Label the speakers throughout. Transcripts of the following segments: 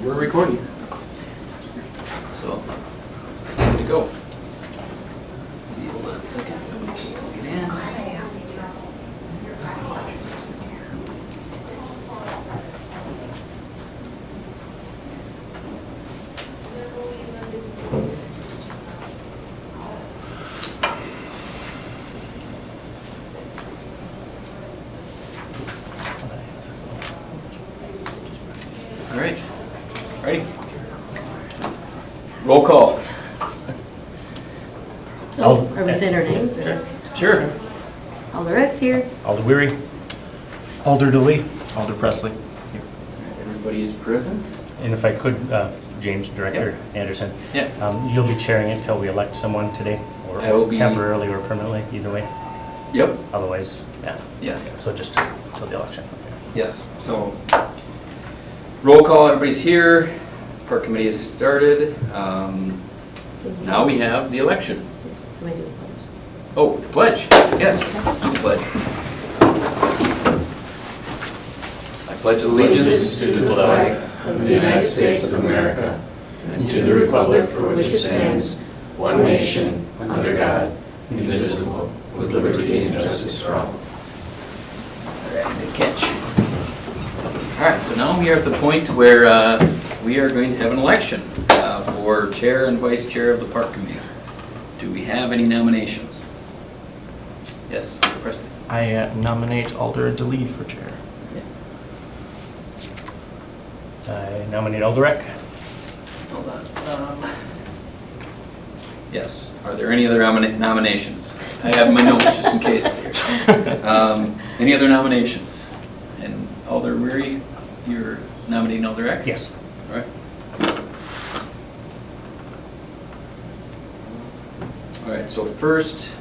Speaker 1: We're recording.
Speaker 2: So, time to go. Let's see, hold on a second. Somebody can plug it in. All right. Ready? Roll call.
Speaker 3: Oh, are we saying our names? Or?
Speaker 2: Sure.
Speaker 3: Alder X here.
Speaker 4: Alder Weary. Alder DeLee. Alder Presley.
Speaker 2: Everybody is present.
Speaker 4: And if I could, James, Director Anderson.
Speaker 2: Yeah.
Speaker 4: You'll be chairing it till we elect someone today, or
Speaker 2: I will be-
Speaker 4: temporarily or permanently, either way.
Speaker 2: Yep.
Speaker 4: Otherwise, yeah.
Speaker 2: Yes.
Speaker 4: So just till the election.
Speaker 2: Yes. So, roll call. Everybody's here. Park committee has started. Now we have the election.
Speaker 3: Am I doing pledge?
Speaker 2: Oh, the pledge. Yes. Let's do the pledge. I pledge allegiance
Speaker 5: to the flag of the United States of America and to the republic for which it stands, one nation, under God, indivisible, with liberty and justice for all.
Speaker 2: All right, good catch. All right, so now we are at the point where we are going to have an election for chair and vice chair of the park committee. Do we have any nominations? Yes, Preston.
Speaker 6: I nominate Alder DeLee for chair.
Speaker 4: I nominate Alderek.
Speaker 2: Hold on. Yes, are there any other nominations? I have my notes just in case here. Any other nominations? And Alder Weary, you're nominating Alder Eck?
Speaker 4: Yes.
Speaker 2: All right. All right, so first,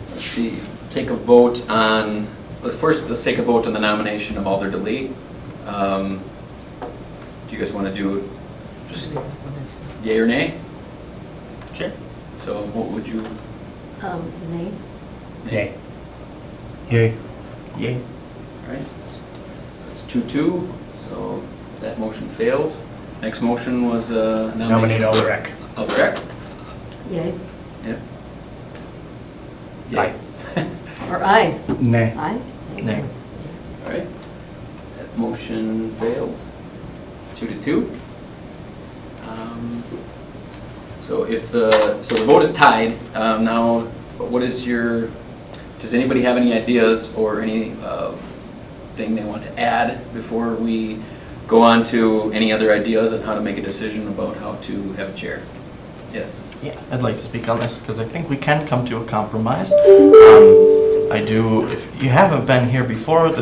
Speaker 2: let's see, take a vote on, first let's take a vote on the nomination of Alder DeLee. Do you guys want to do just yay or nay?
Speaker 4: Sure.
Speaker 2: So what would you?
Speaker 3: Nay.
Speaker 4: Nay.
Speaker 6: Yay. Yay.
Speaker 2: All right, it's 2-2, so that motion fails. Next motion was
Speaker 4: Nominate
Speaker 2: nomination.
Speaker 4: Alderek.
Speaker 2: Alder Eck?
Speaker 3: Yay.
Speaker 2: Yep.
Speaker 4: Aye.
Speaker 3: Or aye.
Speaker 6: Nay.
Speaker 3: Aye.
Speaker 6: Nay.
Speaker 2: All right, that motion fails. 2-2. So if the vote is tied, now what is your, does anybody have any ideas or any thing they want to add before we go on to any other ideas on how to make a decision about how to have a chair? Yes.
Speaker 6: Yeah, I'd like to speak on this because I think we can come to a compromise. I do, if you haven't been here before, we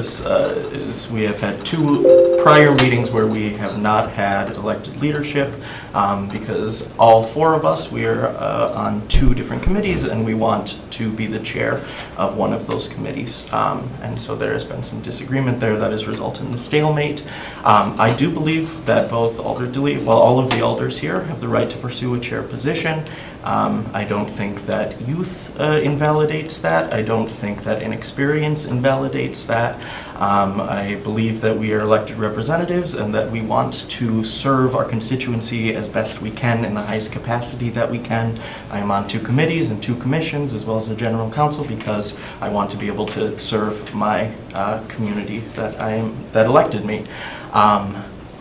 Speaker 6: have had 2 prior meetings where we have not had elected leadership because all 4 of us, we are on 2 different committees and we want to be the chair of one of those committees. And so there has been some disagreement there that has resulted in a stalemate. I do believe that both Alder DeLee, well, all of the alders here have the right to pursue a chair position. I don't think that youth invalidates that. I don't think that inexperience invalidates that. I believe that we are elected representatives and that we want to serve our constituency as best we can in the highest capacity that we can. I am on 2 committees and 2 commissions as well as the general council because I want to be able to serve my community that elected me.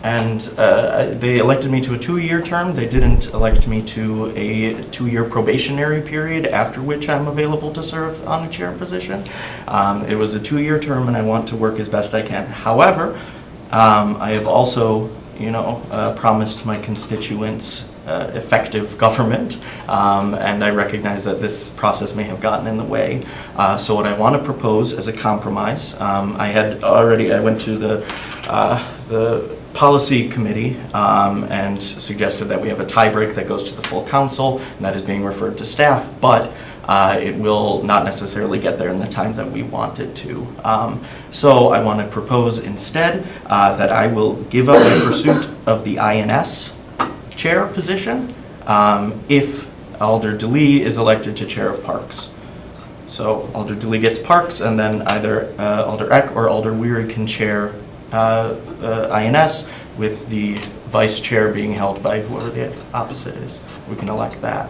Speaker 6: They elected me to a 2-year term. They didn't elect me to a 2-year probationary period, after which I'm available to serve on a chair position. It was a 2-year term, and I want to work as best I can. However, I have also, promised my constituents effective government, and I recognize that this process may have gotten in the way. So what I want to propose as a compromise, I went to the policy committee and suggested that we have a tie break that goes to the full council, and that is being referred to staff, but it will not necessarily get there in the time that we want it to. So I want to propose instead that I will give up my pursuit of the INS chair position if Alder DeLee is elected to chair of parks. So Alder DeLee gets parks, and then either Alder Eck or Alder Weary can chair INS, with the vice chair being held by whoever the opposite is. We can elect that.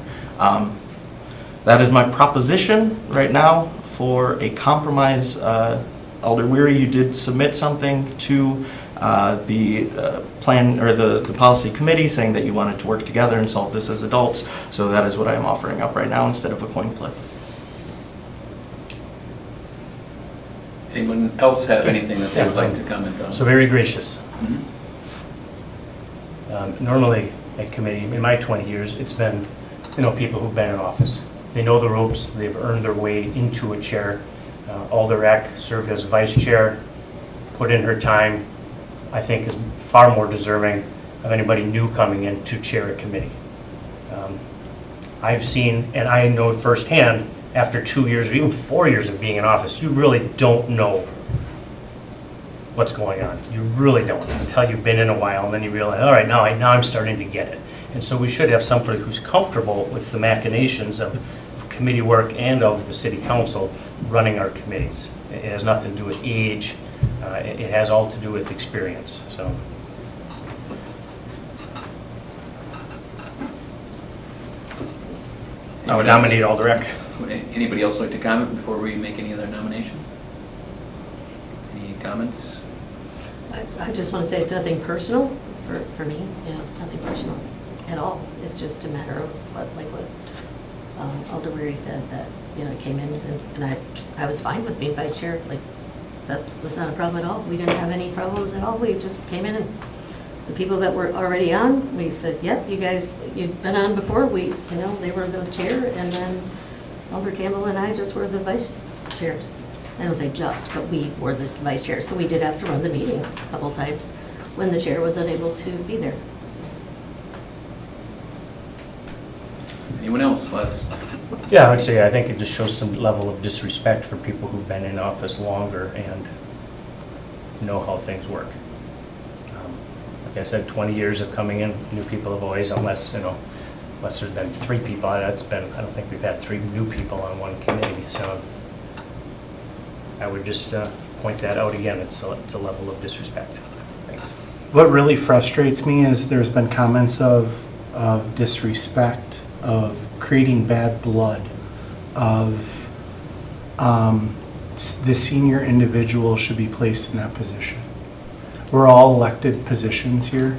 Speaker 6: That is my proposition right now for a compromise. Alder Weary, you did submit something to the plan, or the policy committee, saying that you wanted to work together and solve this as adults. So that is what I am offering up right now instead of a coin flip.
Speaker 2: Anyone else have anything that they would like to comment on?
Speaker 1: So very gracious.
Speaker 2: Mhm.
Speaker 1: Normally at committee, in my 20 years, it's been, people who've been in office. They know the ropes, they've earned their way into a chair. Alder Eck served as vice chair, put in her time, I think is far more deserving of anybody new coming in to chair a committee. I've seen, and I know firsthand, after 2 years or even 4 years of being in office, you really don't know what's going on. You really don't until you've been in a while, and then you realize, all right, now I'm starting to get it. And so we should have somebody who's comfortable with the machinations of committee work and of the city council running our committees. It has nothing to do with age. It has all to do with experience. So. I would nominate Alder Eck.
Speaker 2: Would anybody else like to comment before we make any other nominations? Any comments?
Speaker 3: I just want to say it's nothing personal for me, it's nothing personal at all. It's just a matter of what Alder Weary said, that, it came in and I was fine with being vice chair. Like, that was not a problem at all. We didn't have any problems at all. We just came in and the people that were already on, we said, yep, you guys, you've been on before. They were the chair, and then Alder Campbell and I just were the vice chairs. I don't say just, but we were the vice chair, so we did have to run the meetings a couple times when the chair was unable to be there.
Speaker 2: Anyone else? Last.
Speaker 1: Yeah, I would say I think it just shows some level of disrespect for people who've been in office longer and know how things work. Like I said, 20 years of coming in, new people have always, unless there's been 3 people, I don't think we've had 3 new people on one committee. So I would just point that out again. It's a level of disrespect. Thanks.
Speaker 4: What really frustrates me is there's been comments of disrespect, of creating bad blood, of the senior individual should be placed in that position. We're all elected positions here.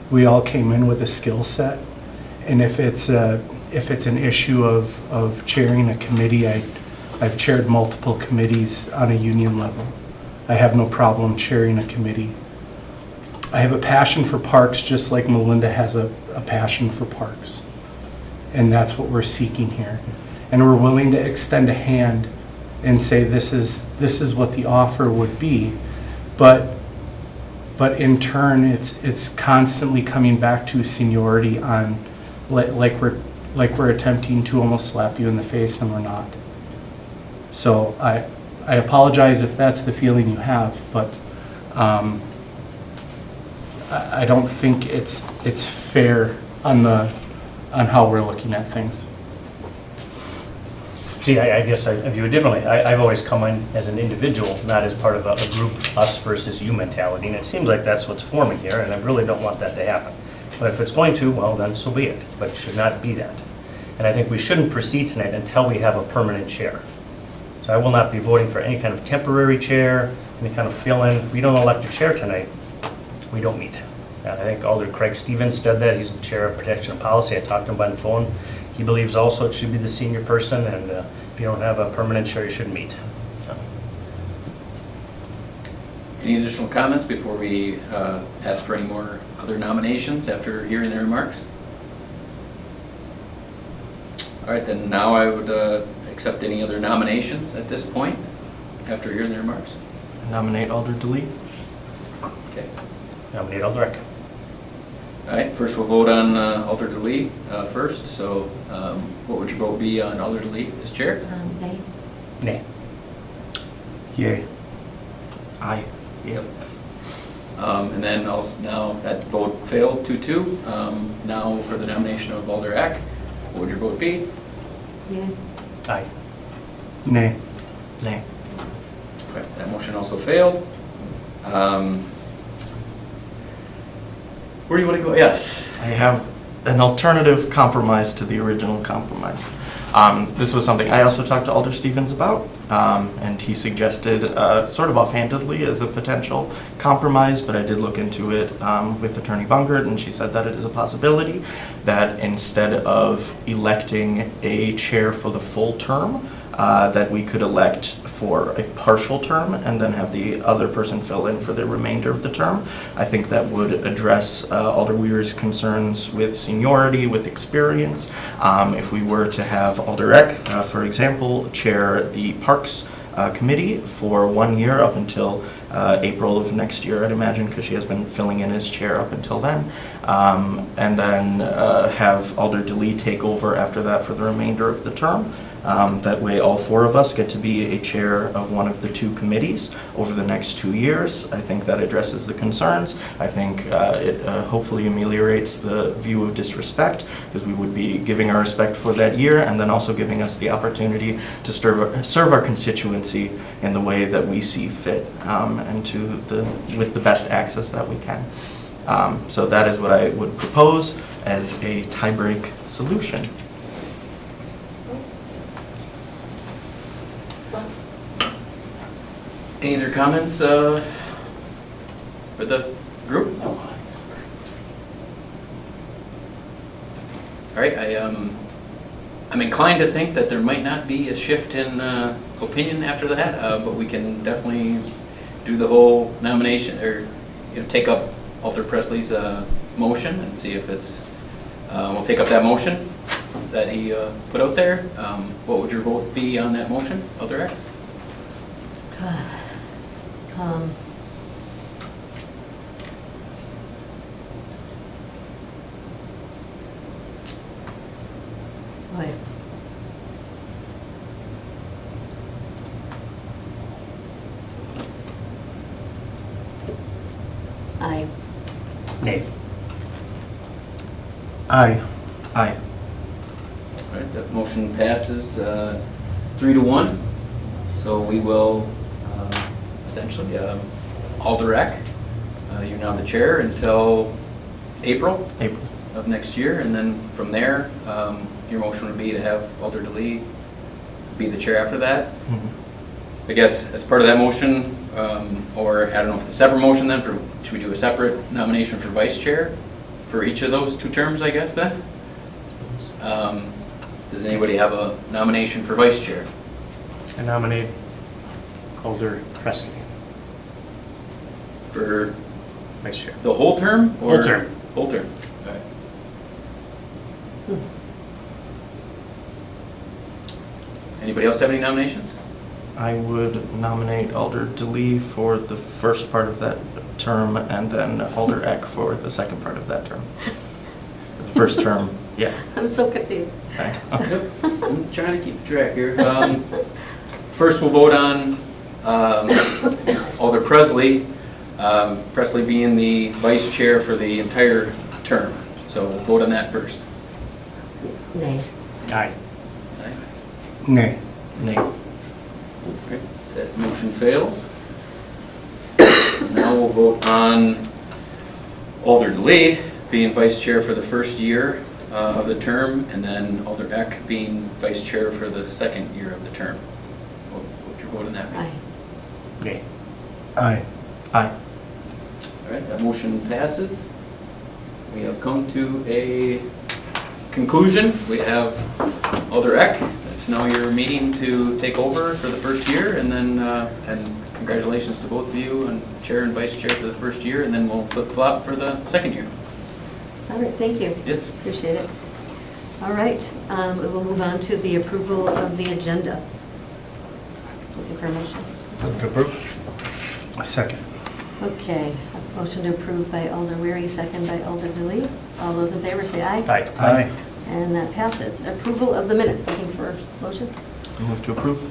Speaker 4: We all came in with a skill set, and if it's an issue of chairing a committee, I've chaired multiple committees on a union level. I have no problem chairing a committee. I have a passion for parks, just like Melinda has a passion for parks. And that's what we're seeking here. And we're willing to extend a hand and say this is what the offer would be. But in turn, it's constantly coming back to seniority on, like we're attempting to almost slap you in the face, and we're not. So I apologize if that's the feeling you have, but I don't think it's fair on how we're looking at things.
Speaker 1: See, I guess I view it differently. I've always come in as an individual, not as part of a group, us versus you mentality, and it seems like that's what's forming here, and I really don't want that to happen. But if it's going to, well, then so be it, but it should not be that. And I think we shouldn't proceed tonight until we have a permanent chair. So I will not be voting for any kind of temporary chair, any kind of fill-in. If we don't elect a chair tonight, we don't meet. And I think Alder Craig Stevens said that. He's the chair of Protection and Policy. I talked to him by the phone. He believes also it should be the senior person, and if you don't have a permanent chair, you should meet. So.
Speaker 2: Any additional comments before we ask for any more other nominations after hearing the remarks? All right, then now I would accept any other nominations at this point after hearing the remarks.
Speaker 6: Nominate Alder DeLee.
Speaker 2: Okay.
Speaker 1: Nominate Alder Eck.
Speaker 2: All right, first we'll vote on Alder DeLee first. So what would your vote be on Alder DeLee as chair?
Speaker 3: Nay.
Speaker 1: Nay.
Speaker 4: Yay.
Speaker 6: Aye.
Speaker 2: Yep. And then also, now that vote failed 2-2. Now for the nomination of Alder Eck, what would your vote be?
Speaker 3: Yeah.
Speaker 1: Aye.
Speaker 4: Nay.
Speaker 6: Nay.
Speaker 2: Okay, that motion also failed. Where do you want to go? Yes.
Speaker 6: I have an alternative compromise to the original compromise. This was something I also talked to Alder Stevens about, and he suggested, sort of offhandedly, as a potential compromise, but I did look into it with Attorney Bungert, and she said that it is a possibility that instead of electing a chair for the full term, that we could elect for a partial term and then have the other person fill in for the remainder of the term. I think that would address Alder Weir's concerns with seniority, with experience. If we were to have Alder Eck, for example, chair the Parks Committee for 1 year up until April of next year, I'd imagine, because she has been filling in as chair up until then. And then have Alder DeLee take over after that for the remainder of the term. That way, all four of us get to be a chair of one of the two committees over the next 2 years. I think that addresses the concerns. I think it hopefully ameliorates the view of disrespect, because we would be giving our respect for that year and then also giving us the opportunity to serve our constituency in the way that we see fit, and with the best access that we can. So that is what I would propose as a tie-break solution.
Speaker 2: Any other comments for the group? All right, I'm inclined to think that there might not be a shift in opinion after that, but we can definitely do the whole nomination, or take up Alder Presley's motion and see if it's. We'll take up that motion that he put out there. What would your vote be on that motion, Alder Eck?
Speaker 3: Boy. Aye.
Speaker 1: Nay.
Speaker 4: Aye.
Speaker 6: Aye.
Speaker 2: All right, that motion passes 3-1. So we will essentially, Alder Eck, you're now the chair until April
Speaker 6: April.
Speaker 2: of next year, and then from there, your motion would be to have Alder DeLee be the chair after that.
Speaker 6: Mhm.
Speaker 2: I guess as part of that motion, or I don't know if it's a separate motion then, should we do a separate nomination for vice chair for each of those 2 terms, I guess, then? Does anybody have a nomination for vice chair?
Speaker 1: I nominate Alder Presley
Speaker 2: For
Speaker 1: vice chair.
Speaker 2: the whole term? or-
Speaker 1: Whole term.
Speaker 2: Whole term, all right. Anybody else have any nominations?
Speaker 6: I would nominate Alder DeLee for the first part of that term, and then Alder Eck for the second part of that term. The first term, yeah.
Speaker 3: I'm so confused.
Speaker 6: Okay.
Speaker 2: Yep, I'm trying to keep track here. First, we'll vote on Alder Presley, Presley being the vice chair for the entire term. So we'll vote on that first.
Speaker 3: Nay.
Speaker 1: Aye.
Speaker 4: Nay.
Speaker 6: Nay.
Speaker 2: Okay, that motion fails. Now we'll vote on Alder DeLee being vice chair for the first year of the term, and then Alder Eck being vice chair for the second year of the term. What would your vote on that be?
Speaker 3: Aye.
Speaker 1: Nay.
Speaker 4: Aye.
Speaker 6: Aye.
Speaker 2: All right, that motion passes. We have come to a conclusion. We have Alder Eck. It's now your meeting to take over for the first year, and then, and congratulations to both of you, and chair and vice chair for the first year, and then we'll flip-flop for the second year.
Speaker 3: All right, thank you.
Speaker 2: Yes.
Speaker 3: Appreciate it. All right, we will move on to the approval of the agenda. Looking for a motion.
Speaker 1: Move to approve?
Speaker 4: A second.
Speaker 3: Okay, a motion to approve by Alder Weary, second by Alder DeLee. All those in favor say aye.
Speaker 1: Aye.
Speaker 4: Aye.
Speaker 3: And that passes. Approval of the minutes, looking for a motion.
Speaker 6: Move to approve.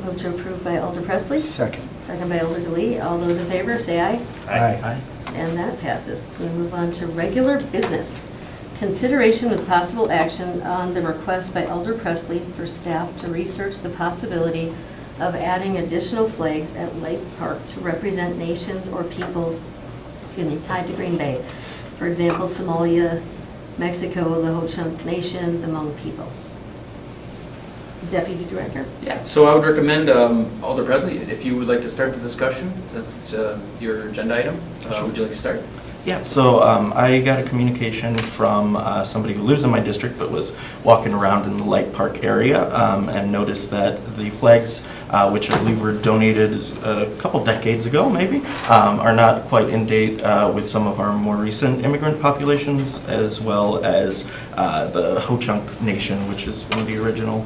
Speaker 3: Move to approve by Alder Presley,
Speaker 4: Second.
Speaker 3: second by Alder DeLee. All those in favor say aye.
Speaker 6: Aye.
Speaker 3: And that passes. We move on to regular business. Consideration with possible action on the request by Alder Presley for staff to research the possibility of adding additional flags at Lake Park to represent nations or peoples tied to Green Bay. For example, Somalia, Mexico, the Ho-Chunk Nation, the Hmong people. Deputy Director?
Speaker 2: Yeah, so I would recommend, Alder Presley, if you would like to start the discussion, since it's your agenda item, would you like to start?
Speaker 6: Yeah, so I got a communication from somebody who lives in my district but was walking around in the Light Park area and noticed that the flags, which I believe were donated a couple decades ago maybe, are not quite in date with some of our more recent immigrant populations, as well as the Ho-Chunk Nation, which is one of the original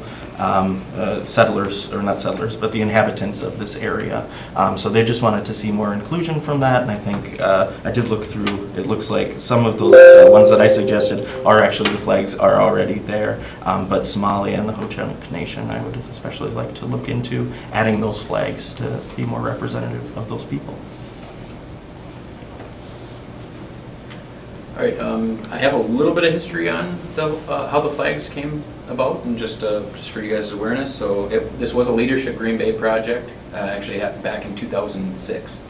Speaker 6: settlers, or not settlers, but the inhabitants of this area. So they just wanted to see more inclusion from that, and I think I did look through, it looks like some of those ones that I suggested are actually, the flags are already there, but Somalia and the Ho-Chunk Nation, I would especially like to look into adding those flags to be more representative of those people.
Speaker 2: All right, I have a little bit of history on how the flags came about, and just for you guys' awareness. So this was a Leadership Green Bay project, actually happened back in 2006.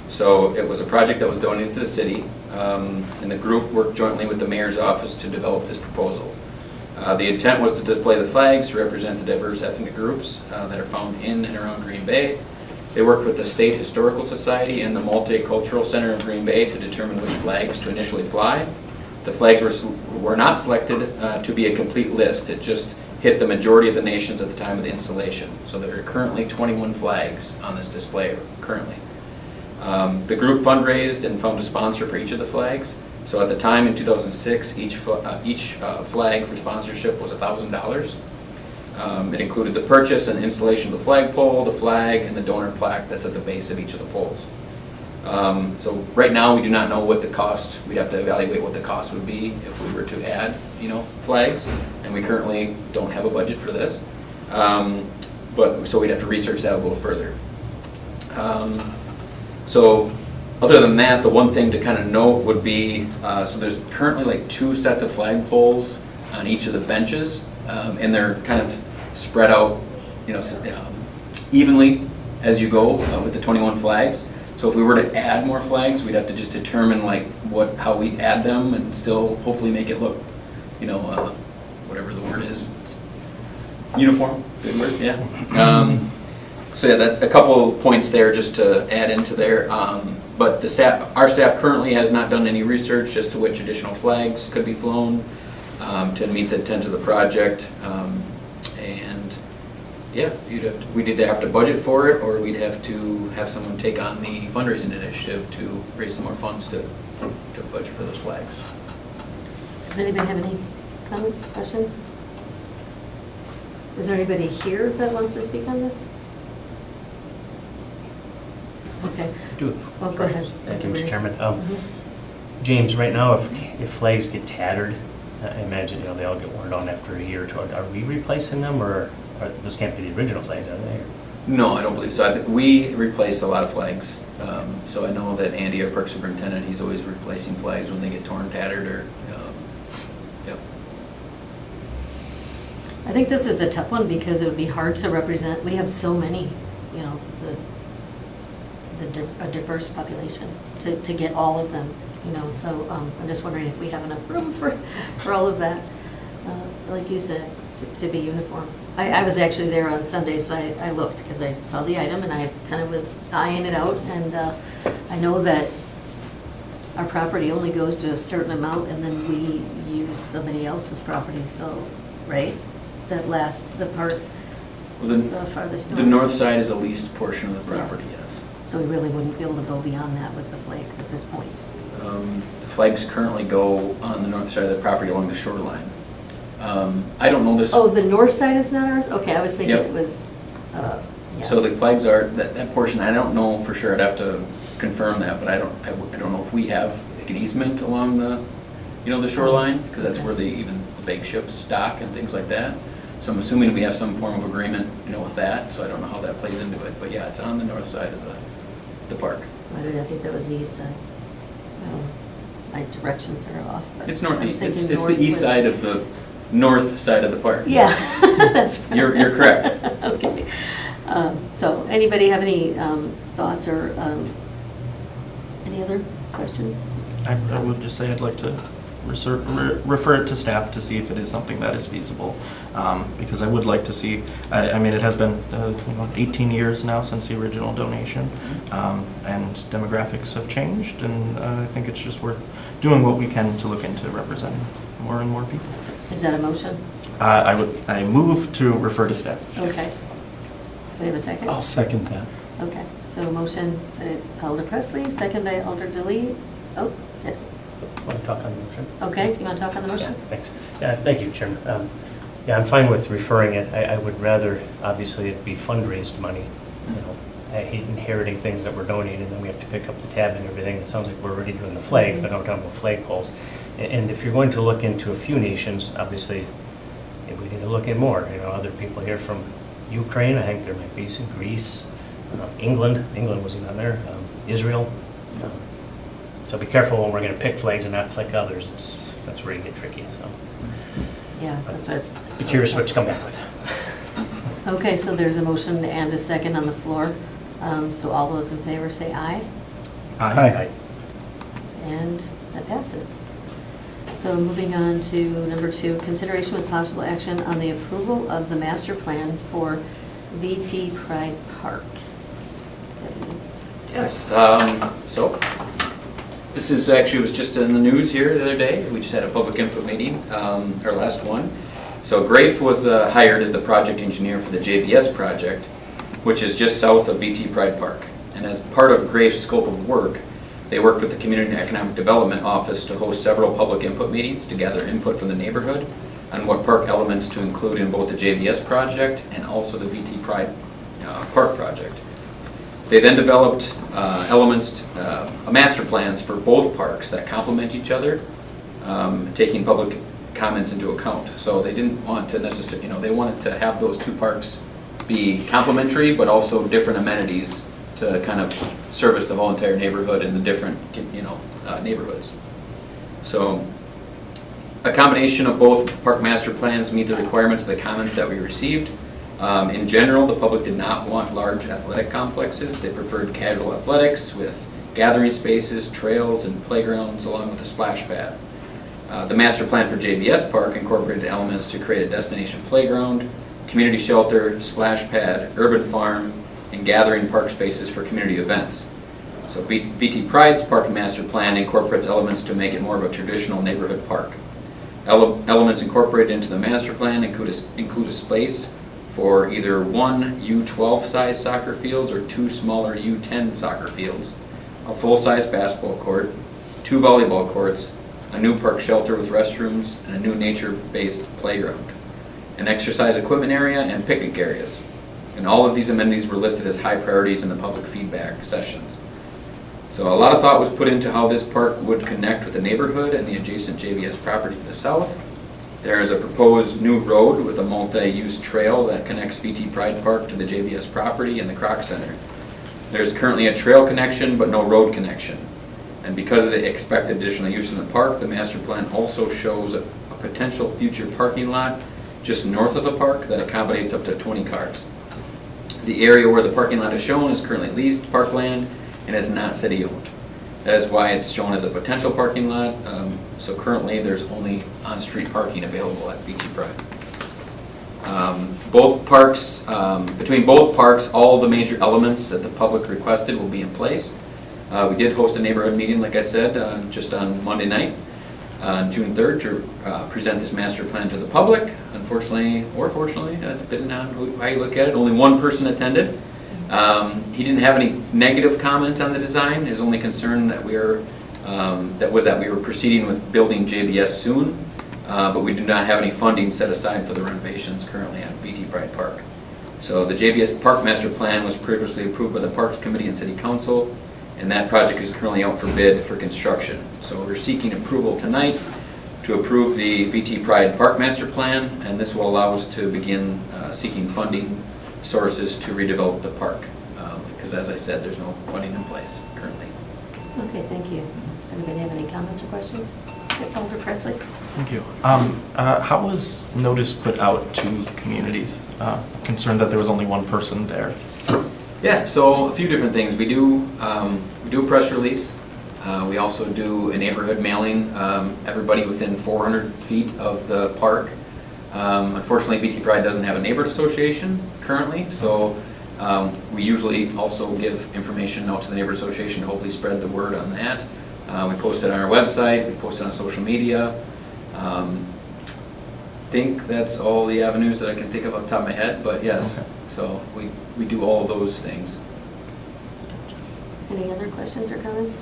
Speaker 2: So it was a project that was donated to the city, and the group worked jointly with the mayor's office to develop this proposal. The intent was to display the flags to represent the diverse ethnic groups that are found in and around Green Bay. They worked with the State Historical Society and the Multicultural Center of Green Bay to determine which flags to initially fly. The flags were not selected to be a complete list. It just hit the majority of the nations at the time of the installation. So there are currently 21 flags on this display currently. The group fundraised and found a sponsor for each of the flags. So at the time in 2006, each flag for sponsorship was $1,000. It included the purchase and installation of the flagpole, the flag, and the donor plaque that's at the base of each of the poles. So right now, we do not know what the cost, we'd have to evaluate what the cost would be if we were to add, flags, and we currently don't have a budget for this. So we'd have to research that a little further. So other than that, the one thing to kind of note would be, so there's currently like 2 sets of flagpoles on each of the benches, and they're kind of spread out, evenly as you go with the 21 flags. So if we were to add more flags, we'd have to just determine how we add them and still hopefully make it look, whatever the word is, uniform. Good word, yeah. So yeah, that a couple of points there just to add into there. But our staff currently has not done any research as to which additional flags could be flown to meet the intent of the project. And yeah, we'd either have to budget for it, or we'd have to have someone take on the fundraising initiative to raise some more funds to budget for those flags.
Speaker 3: Does anybody have any comments, questions? Is there anybody here that wants to speak on this? Okay.
Speaker 1: Do.
Speaker 3: Oh, go ahead.
Speaker 1: Thank you, Mr. Chairman. James, right now, if flags get tattered, I imagine, they all get worn on after a year or two. Are we replacing them, or those can't be the original flags, are they?
Speaker 2: No, I don't believe so. We replace a lot of flags. So I know that Andy, our park superintendent, he's always replacing flags when they get torn, tattered, or, yep.
Speaker 3: I think this is a tough one because it would be hard to represent. We have so many, a diverse population to get all of them, So I'm just wondering if we have enough room for all of that. Like you said, to be uniform. I was actually there on Sunday, so I looked because I saw the item and I kind of was eyeing it out. And I know that our property only goes to a certain amount, and then we use somebody else's property. So, right, the part.
Speaker 2: Well,
Speaker 3: The farthest north.
Speaker 2: the north side is the least portion of the property, yes.
Speaker 3: So we really wouldn't be able to go beyond that with the flags at this point.
Speaker 2: The flags currently go on the north side of the property along the shoreline. I don't know this.
Speaker 3: Oh, the north side is not ours? Okay, I was thinking
Speaker 2: Yep.
Speaker 3: it was, yeah.
Speaker 2: So the flags are, that portion, I don't know for sure, I'd have to confirm that, but I don't know if we have like an easement along the shoreline, because that's where even the big ships dock and things like that. So I'm assuming we have some form of agreement, with that, so I don't know how that plays into it, but yeah, it's on the north side of the park.
Speaker 3: I think that was the east side. I don't know. My directions are off. But
Speaker 2: It's
Speaker 3: I was
Speaker 2: northeast,
Speaker 3: thinking
Speaker 2: it's the
Speaker 3: north
Speaker 2: east
Speaker 3: was-
Speaker 2: side of the north side of the park.
Speaker 3: Yeah, that's.
Speaker 2: You're correct.
Speaker 3: Okay. So anybody have any thoughts or any other questions?
Speaker 6: I would just say I'd like to refer it to staff to see if it is something that is feasible, because I would like to see, I mean, it has been 18 years now since the original donation, and demographics have changed, and I think it's just worth doing what we can to look into representing more and more people.
Speaker 3: Is that a motion?
Speaker 6: I move to refer to staff.
Speaker 3: Okay. Do we have a second?
Speaker 4: I'll second that.
Speaker 3: Okay, so motion by Alder Presley, second by Alder DeLee. Oh, yeah.
Speaker 1: Want to talk on the motion?
Speaker 3: Okay, you want to talk on the motion?
Speaker 1: Yeah, thanks. Yeah, thank you, Chairman. Yeah, I'm fine with referring it. I would rather, obviously, it be fundraised money. You know, I hate inheriting things that were donated, and then we have to pick up the tab and everything. It sounds like we're already doing the flag, but I'm talking about flagpoles. And if you're going to look into a few nations, obviously, we need to look in more. You know, other people here from Ukraine, I think there might be some, Greece, England wasn't on there, Israel. So be careful when we're going to pick flags and not pick others. That's where you get tricky. So
Speaker 3: Yeah, that's what it's.
Speaker 1: be curious what you come back with.
Speaker 3: Okay, so there's a motion and a second on the floor. So all those in favor say aye,
Speaker 4: Aye.
Speaker 3: and that passes. So moving on to number 2, consideration with possible action on the approval of the master plan for VT Pride Park.
Speaker 2: Yes, so, this is actually, was just in the news here the other day. We just had a public input meeting, our last one. So Grafe was hired as the project engineer for the JBS project, which is just south of VT Pride Park. And as part of Grafe's scope of work, they worked with the Community and Economic Development Office to host several public input meetings to gather input from the neighborhood on what park elements to include in both the JBS project and also the VT Pride Park project. They then developed master plans for both parks that complement each other, taking public comments into account. So they didn't want to necessarily, they wanted to have those two parks be complementary, but also different amenities to kind of service the whole entire neighborhood and the different, neighborhoods. So a combination of both park master plans meet the requirements of the comments that we received. In general, the public did not want large athletic complexes. They preferred casual athletics with gathering spaces, trails, and playgrounds along with a splash pad. The master plan for JBS Park incorporated elements to create a destination playground, community shelter, splash pad, urban farm, and gathering park spaces for community events. So VT Pride's park master plan incorporates elements to make it more of a traditional neighborhood park. Elements incorporated into the master plan include a space for either one U12 size soccer fields or 2 smaller U10 soccer fields, a full-size basketball court, 2 volleyball courts, a new park shelter with restrooms, and a new nature-based playground, an exercise equipment area, and picnic areas. And all of these amenities were listed as high priorities in the public feedback sessions. So a lot of thought was put into how this park would connect with the neighborhood and the adjacent JBS property to the south. There is a proposed new road with a multi-use trail that connects VT Pride Park to the JBS property and the Kroc Center. There's currently a trail connection but no road connection. And because of the expected additional use in the park, the master plan also shows a potential future parking lot just north of the park that accommodates up to 20 cars. The area where the parking lot is shown is currently leased parkland and is not city-owned. That is why it's shown as a potential parking lot. So currently, there's only on-street parking available at VT Pride. Both parks, between both parks, all the major elements that the public requested will be in place. We did host a neighborhood meeting, like I said, just on Monday night, on June 3rd, to present this master plan to the public. Unfortunately, or fortunately, depending on how you look at it, only one person attended. He didn't have any negative comments on the design. His only concern that we were proceeding with building JBS soon, but we do not have any funding set aside for the renovations currently at VT Pride Park. So the JBS Park Master Plan was previously approved by the Parks Committee and City Council, and that project is currently out for bid for construction. So we're seeking approval tonight to approve the VT Pride Park Master Plan, and this will allow us to begin seeking funding sources to redevelop the park, because as I said, there's no funding in place currently.
Speaker 3: Okay, thank you. Does anybody have any comments or questions? Alder Presley?
Speaker 6: Thank you. How was notice put out to the communities? Concerned that there was only one person there.
Speaker 2: Yeah, so a few different things. We do a press release. We also do a neighborhood mailing, everybody within 400 feet of the park. Unfortunately, VT Pride doesn't have a neighborhood association currently, so we usually also give information out to the neighborhood association to hopefully spread the word on that. We post it on our website, we post it on social media. Think that's all the avenues that I can think of off the top of my head, but yes,
Speaker 6: Okay.
Speaker 2: so we do all those things.
Speaker 3: Any other questions or comments?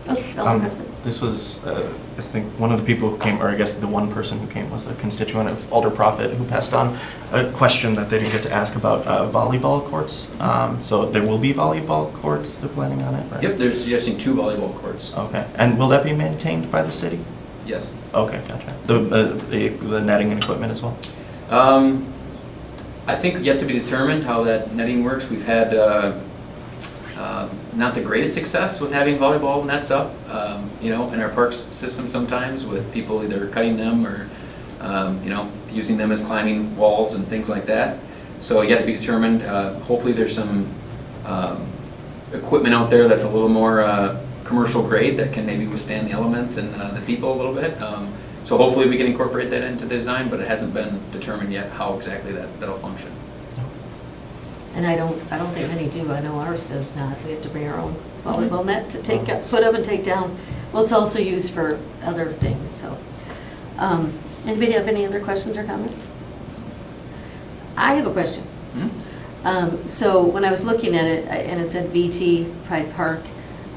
Speaker 3: Oh, Elder Presley.
Speaker 6: This was, I think, one of the people who came, or I guess the one person who came was a constituent of Alder Prophet who passed on a question that they didn't get to ask about volleyball courts. So there will be volleyball courts, they're planning on it, right?
Speaker 2: Yep, they're suggesting 2 volleyball courts.
Speaker 6: Okay, and will that be maintained by the city?
Speaker 2: Yes.
Speaker 6: Okay, gotcha. The netting and equipment as well?
Speaker 2: I think yet to be determined how that netting works. We've had not the greatest success with having volleyball nets up, in our parks system sometimes, with people either cutting them or, using them as climbing walls and things like that. So yet to be determined. Hopefully there's some equipment out there that's a little more commercial grade that can maybe withstand the elements and the people a little bit. So hopefully we can incorporate that into the design, but it hasn't been determined yet how exactly that'll function.
Speaker 3: And I don't think many do. I know ours does not. We have to bring our own volleyball net to put up and take down. Well, it's also used for other things, so. Anybody have any other questions or comments? I have a question. So when I was looking at it, and it said VT Pride Park,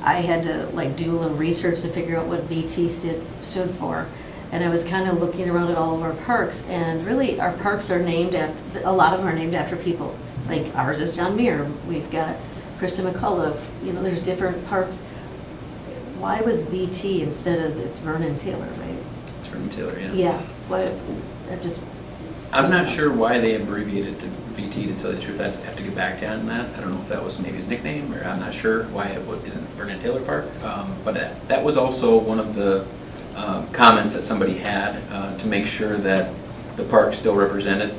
Speaker 3: I had to do a little research to figure out what VT stood for. And I was kind of looking around at all of our parks, and really our parks are named after, a lot of them are named after people. Like ours is John Muir, we've got Krista McCullough, there's different parks. Why was VT instead of, it's Vernon Taylor, right?
Speaker 2: It's Vernon Taylor, yeah.
Speaker 3: Yeah, why,
Speaker 2: I'm not sure why they abbreviated to VT, to tell you the truth. I'd have to get back to you on that. I don't know if that was maybe his nickname, or I'm not sure why it isn't Vernon Taylor Park. But that was also one of the comments that somebody had to make sure that the park still represented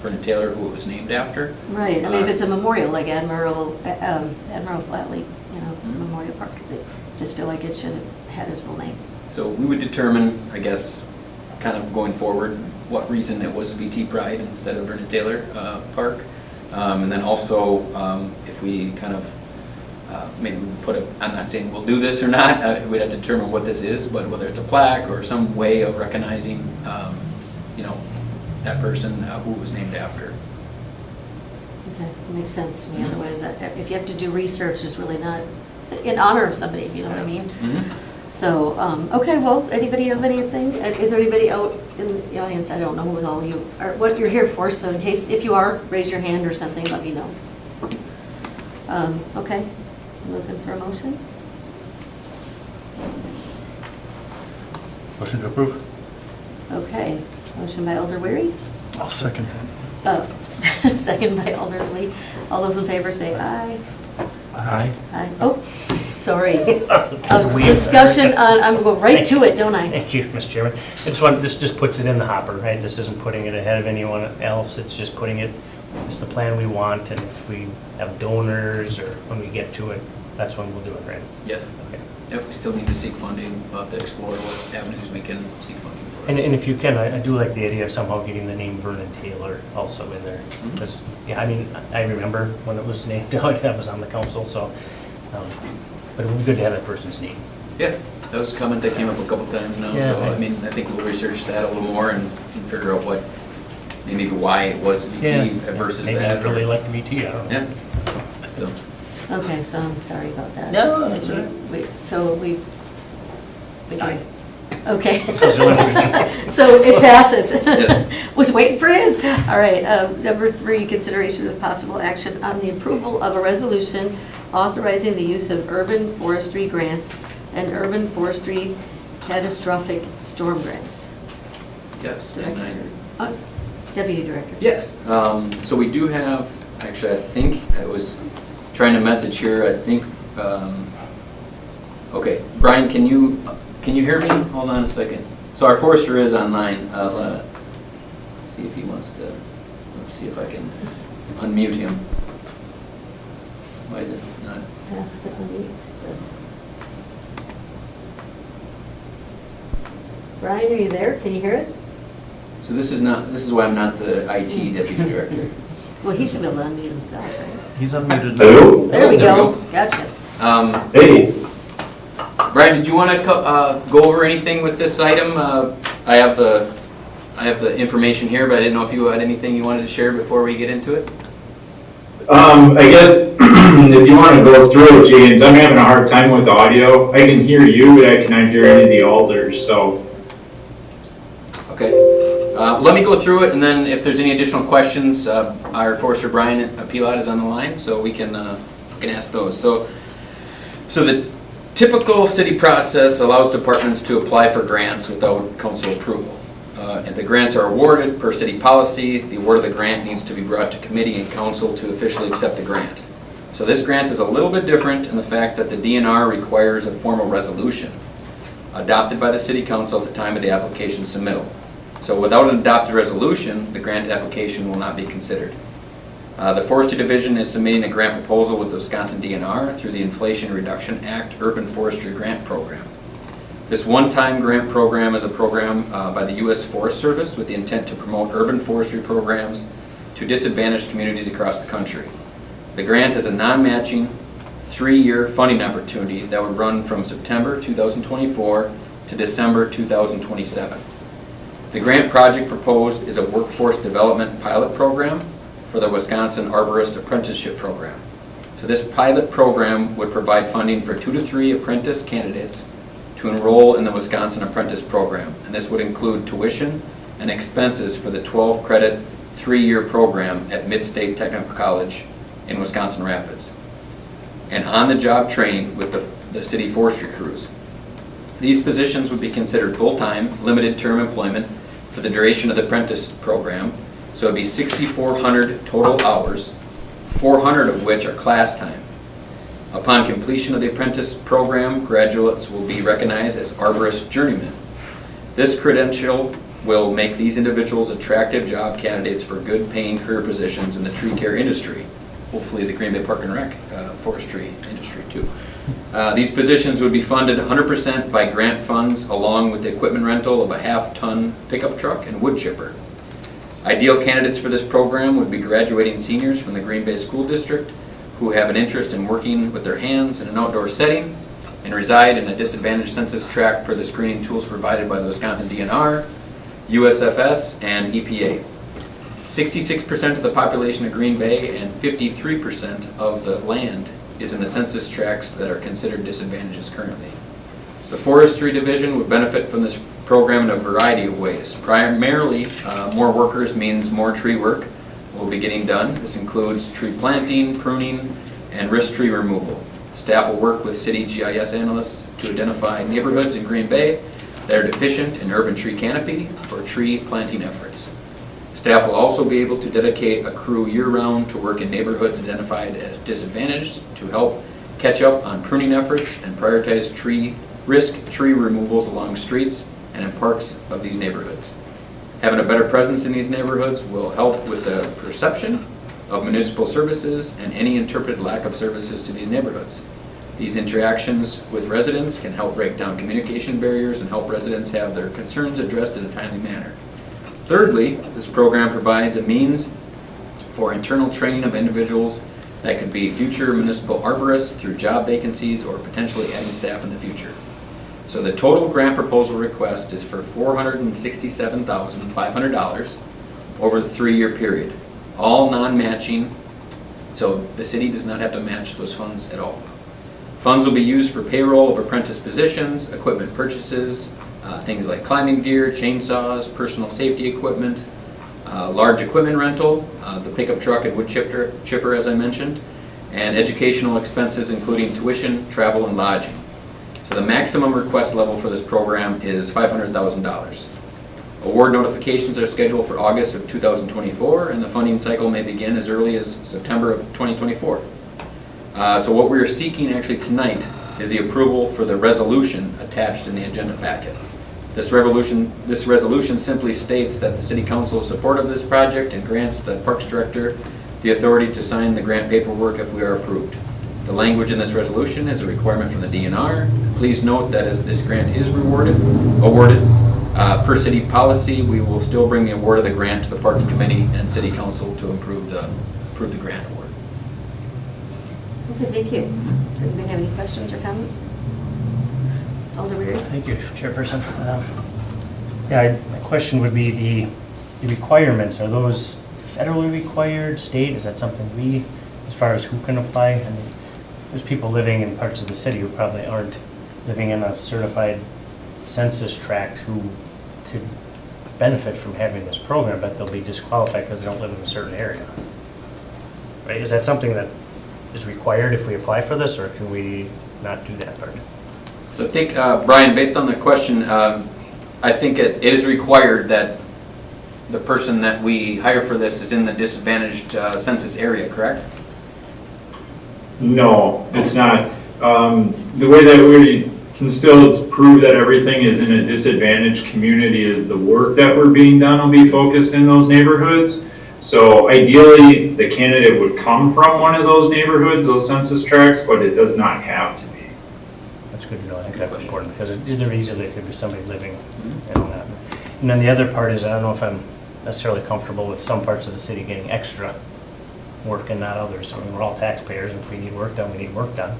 Speaker 2: Vernon Taylor, who it was named after.
Speaker 3: right, I mean, if it's a memorial, like Admiral Flatley, Memorial Park, they just feel like it should have had his full name.
Speaker 2: So we would determine, I guess, kind of going forward, what reason it was VT Pride instead of Vernon Taylor Park. And then also, if we kind of, maybe we put I'm not saying we'll do this or not, we'd have to determine what this is, but whether it's a plaque or some way of recognizing, that person who it was named after.
Speaker 3: Okay, it makes sense to me. Otherwise, if you have to do research, it's really not in honor of somebody, if you know what I mean? So, okay, well, anybody have anything? Is there anybody out in the audience? I don't know who all you are, what you're here for, so in case, if you are, raise your hand or something, let me know. Okay, I'm looking for a motion.
Speaker 1: Motion to approve?
Speaker 3: Okay, motion by Alder Weary,
Speaker 4: I'll second that.
Speaker 3: second by Alder Lee. All those in favor say aye.
Speaker 6: Aye.
Speaker 3: Aye. Oh, sorry.
Speaker 1: We-
Speaker 3: Discussion on, I'm gonna go right to it, don't I?
Speaker 1: Thank you, Mr. Chairman. This just puts it in the hopper, right? This isn't putting it ahead of anyone else, it's just putting it, it's the plan we want, and if we have donors, or when we get to it, that's when we'll do it, right?
Speaker 2: Yes.
Speaker 1: Okay.
Speaker 2: Yep, we still need to seek funding. We'll have to explore what avenues we can seek funding for.
Speaker 1: And if you can, I do like the idea of somehow getting the name Vernon Taylor also in there. Because, I remember when it was named out, I was on the council, so, but it would be good to have that person's name.
Speaker 2: Yeah, that was a comment that came up a couple times now,
Speaker 1: Yeah,
Speaker 2: so
Speaker 1: I-
Speaker 2: I think we'll research that a little more and figure out maybe why it was VT versus
Speaker 1: Maybe
Speaker 2: that.
Speaker 1: I really like VT, I don't know.
Speaker 2: Yeah, so,
Speaker 3: Okay, so I'm sorry about that.
Speaker 1: No, that's all right.
Speaker 3: We
Speaker 1: Aye.
Speaker 3: okay.
Speaker 1: That's the only thing.
Speaker 3: So it passes.
Speaker 2: Yes.
Speaker 3: Was waiting for his. All right, number 3, consideration of possible action on the approval of a resolution authorizing the use of urban forestry grants and urban forestry catastrophic storm grants.
Speaker 2: yes. and I-
Speaker 3: Deputy Director.
Speaker 2: Yes, so we do have, actually, I think, I was trying to message here, I think, okay, Brian, can you hear me? Hold on a second. So our forester is online. I'll see if he wants to, let's see if I can unmute him. Why is it not?
Speaker 3: Ask it on mute, it says. Brian, are you there? Can you hear us?
Speaker 2: So this is why I'm not the IT deputy director.
Speaker 3: Well, he should be able to unmute himself, right?
Speaker 6: He's unmuted now.
Speaker 5: Hello?
Speaker 3: There we
Speaker 2: There we
Speaker 3: go. Gotcha.
Speaker 5: Hey,
Speaker 2: Brian, did you want to go over anything with this item? I have the information here, but I didn't know if you had anything you wanted to share before we get into it.
Speaker 5: I guess if you want to go through it, James, I'm having a hard time with audio. I can hear you, but I cannot hear any of the alders, so.
Speaker 2: Okay. Let me go through it, and then if there's any additional questions, our Forester Brian Pilot is on the line, so we can ask those. So the typical city process allows departments to apply for grants without council approval. And the grants are awarded per city policy. The award of the grant needs to be brought to committee and council to officially accept the grant. So this grant is a little bit different in the fact that the DNR requires a formal resolution adopted by the city council at the time of the application submittal. So without an adopted resolution, the grant application will not be considered. The Forestry Division is submitting a grant proposal with the Wisconsin DNR through the Inflation Reduction Act Urban Forestry Grant Program. This one-time grant program is a program by the U.S. Forest Service with the intent to promote urban forestry programs to disadvantaged communities across the country. The grant is a non-matching 3-year funding opportunity that would run from September 2024 to December 2027. The grant project proposed is a workforce development pilot program for the Wisconsin Arborist Apprenticeship Program. So this pilot program would provide funding for 2 to 3 apprentice candidates to enroll in the Wisconsin Apprentice Program. And this would include tuition and expenses for the 12-credit 3-year program at Mid-State Technical College in Wisconsin Rapids, and on-the-job training with the city forestry crews. These positions would be considered full-time, limited-term employment for the duration of the apprentice program. So it would be 6,400 total hours, 400 of which are class time. Upon completion of the apprentice program, graduates will be recognized as arborist journeymen. This credential will make these individuals attractive job candidates for good-paying career positions in the tree care industry. Hopefully the Green Bay Park and Rec forestry industry too. These positions would be funded 100% by grant funds, along with the equipment rental of a half-ton pickup truck and wood chipper. Ideal candidates for this program would be graduating seniors from the Green Bay School District who have an interest in working with their hands in an outdoor setting and reside in a disadvantaged census tract per the screening tools provided by the Wisconsin DNR, USFS, and EPA. 66% of the population of Green Bay and 53% of the land is in the census tracts that are considered disadvantages currently. The Forestry Division would benefit from this program in a variety of ways. Primarily, more workers means more tree work will be getting done. This includes tree planting, pruning, and risk tree removal. Staff will work with city GIS analysts to identify neighborhoods in Green Bay that are deficient in urban tree canopy for tree planting efforts. Staff will also be able to dedicate a crew year-round to work in neighborhoods identified as disadvantaged to help catch up on pruning efforts and prioritize risk tree removals along streets and in parks of these neighborhoods. Having a better presence in these neighborhoods will help with the perception of municipal services and any interpreted lack of services to these neighborhoods. These interactions with residents can help break down communication barriers and help residents have their concerns addressed in a timely manner. Thirdly, this program provides a means for internal training of individuals that could be future municipal arborists through job vacancies or potentially adding staff in the future. So the total grant proposal request is for $467,500 over the 3-year period, all non-matching, so the city does not have to match those funds at all. Funds will be used for payroll of apprentice positions, equipment purchases, things like climbing gear, chainsaws, personal safety equipment, large equipment rental, the pickup truck and wood chipper as I mentioned, and educational expenses including tuition, travel, and lodging. So the maximum request level for this program is $500,000. Award notifications are scheduled for August of 2024, and the funding cycle may begin as early as September of 2024. So what we are seeking actually tonight is the approval for the resolution attached in the agenda packet. This resolution simply states that the City Council is supportive of this project and grants the Parks Director the authority to sign the grant paperwork if we are approved. The language in this resolution is a requirement from the DNR. Please note that as this grant is awarded, Per city policy, we will still bring the award of the grant to the Parks Committee and City Council to approve the grant award.
Speaker 3: Okay, thank you. Does anybody have any questions or comments? Alder Weary?
Speaker 1: Thank you, Chairperson. Yeah, my question would be the requirements, are those federally required, state? Is that something we, as far as who can apply? I mean, there's people living in parts of the city who probably aren't living in a certified census tract who could benefit from having this program, but they'll be disqualified because they don't live in a certain area. Right, is that something that is required if we apply for this, or can we not do that part?
Speaker 2: So I think, Brian, based on the question, I think it is required that the person that we hire for this is in the disadvantaged census area, correct?
Speaker 7: No, it's not. The way that we can still prove that everything is in a disadvantaged community is the work that we're being done will be focused in those neighborhoods. So ideally, the candidate would come from one of those neighborhoods, those census tracts, but it does not have to be.
Speaker 1: That's good to know. I think that's important because there easily could be somebody living in that. And then the other part is, I don't know if I'm necessarily comfortable with some parts of the city getting extra work and not others. I mean, we're all taxpayers, and if we need work done, we need work done.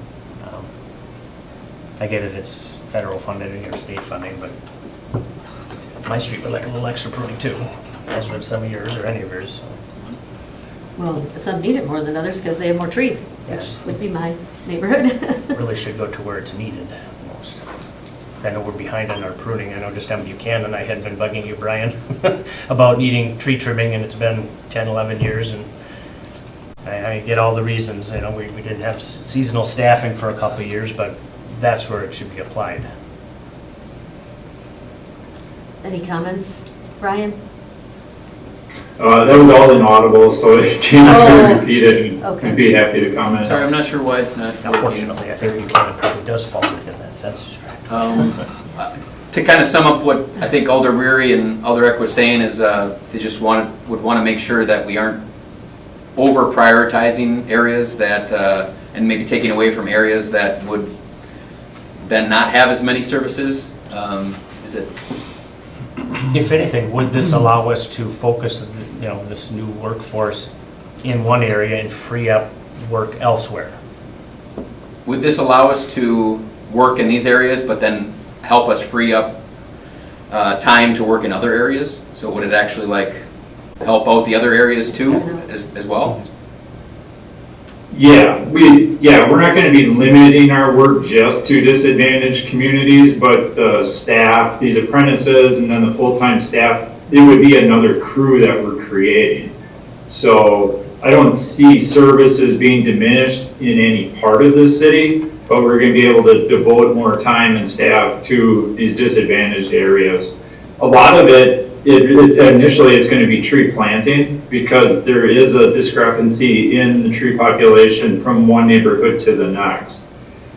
Speaker 1: I get it, it's federal funded or state funding, but my street would like a little extra pruning too, as would some of yours or any of yours. So.
Speaker 3: Well, some need it more than others because they have more trees, which
Speaker 1: Yes.
Speaker 3: would be my neighborhood.
Speaker 1: Really should go to where it's needed most. I know we're behind on our pruning. I know just on Buchanan, I had been bugging you, Brian, about needing tree trimming, and it's been 10, 11 years, and I get all the reasons. You know, we didn't have seasonal staffing for a couple of years, but that's where it should be applied.
Speaker 3: Any comments, Brian?
Speaker 7: That was all inaudible, so if James could repeat it,
Speaker 3: Okay.
Speaker 7: I'd be happy to comment.
Speaker 2: Sorry, I'm not sure why it's not working.
Speaker 1: Unfortunately, I think Buchanan probably does fall within that census tract.
Speaker 2: To kind of sum up what I think Alder Weary and Alder Eck was saying is they just would want to make sure that we aren't over prioritizing areas that, and maybe taking away from areas that would then not have as many services. Is it?
Speaker 1: If anything, would this allow us to focus, you know, this new workforce in one area and free up work elsewhere?
Speaker 2: Would this allow us to work in these areas, but then help us free up time to work in other areas? So would it actually like help out the other areas too, as well?
Speaker 7: Yeah, we're not gonna be limiting our work just to disadvantaged communities, but the staff, these apprentices, and then the full-time staff, it would be another crew that we're creating. So I don't see services being diminished in any part of the city, but we're gonna be able to devote more time and staff to these disadvantaged areas. A lot of it, initially it's going to be tree planting because there is a discrepancy in the tree population from one neighborhood to the next.